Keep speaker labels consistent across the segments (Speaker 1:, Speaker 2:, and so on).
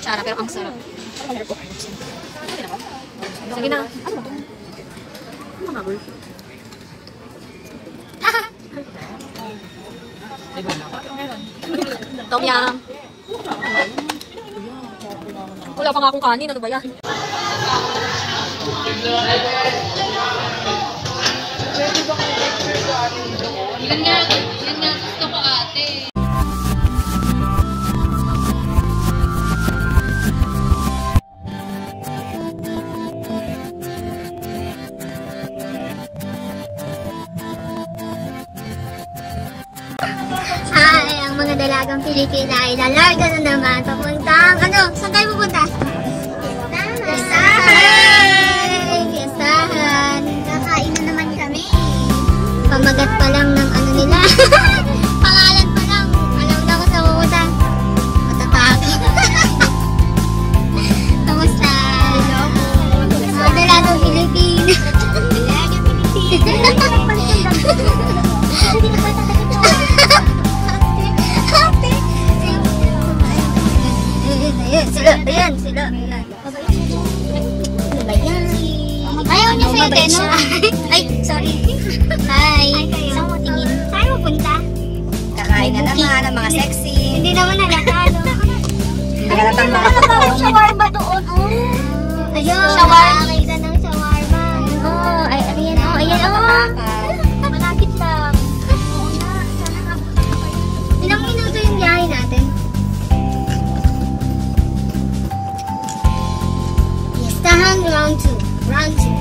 Speaker 1: kutsara, pero ang sarap. Sige na. Tom yum. Wala pa nga akong kanin. Ano ba yan? Yan nga gusto ko ate.
Speaker 2: Hi, ang mga dalagang Pilipina ay lalarga na naman papuntang, saan tayo pupunta? Fiestahan! Kakain na naman kami. Pamagat pa lang ng nila. Pangalan pa lang. Alam na ko sa pupunta. Matatapos. Kamusta? Mga dalagang Pilipina. Sila. Ayaw niya sa'yo, Teno. Ay, sorry. Hi. Saan mo tingin? Saan mo punta?
Speaker 1: Kakain na naman ng mga sexy.
Speaker 2: Hindi naman halata, no?
Speaker 1: Hindi halatang mga tao.
Speaker 2: Shawarma doon. Ayun. Shawarma. Kita ng shawarma. Ay, ayan. Ayan. Malapit lang. Oo na. Sana abot na kayo. Ilang minuto yung biyahe natin? Fiestahan round 2. Round 2.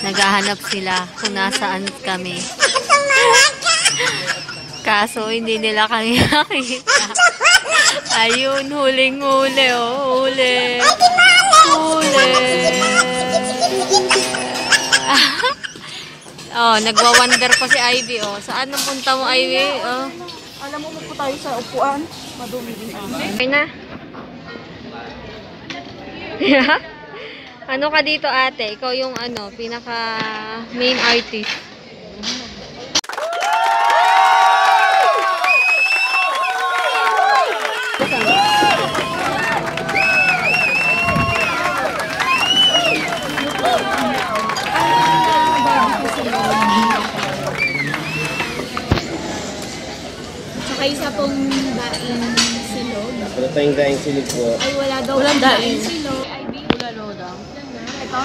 Speaker 1: Naghahanap sila kung nasaan kami. Kaso hindi nila kami nakita. Ayun, huling-huli, oh. Huli. Oh, nagwa-wonder pa si Ivy, oh. Saan ang punta mo, Ivy? Oh.
Speaker 3: Alam mo po tayo sa upuan. Madumi din ang
Speaker 1: Okay na. Ano ka dito, ate? Ikaw yung pinaka main artist.
Speaker 4: Tsaka isa pong daing silog.
Speaker 5: Wala tayong daing silog po.
Speaker 4: Ay, wala daw. Walang daing silog. Bulalo daw. Ito?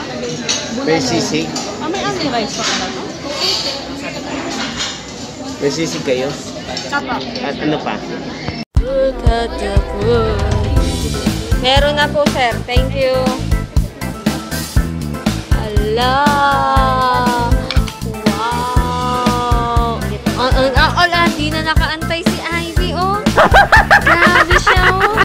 Speaker 5: May sisig.
Speaker 4: May rice pa pala to?
Speaker 5: May sisig kayo?
Speaker 4: Tapa.
Speaker 5: At ano pa?
Speaker 1: Meron na po, sir. Thank you. Allah. Wow. Di na nakaantay si Ivy, oh. Grabe siya, oh.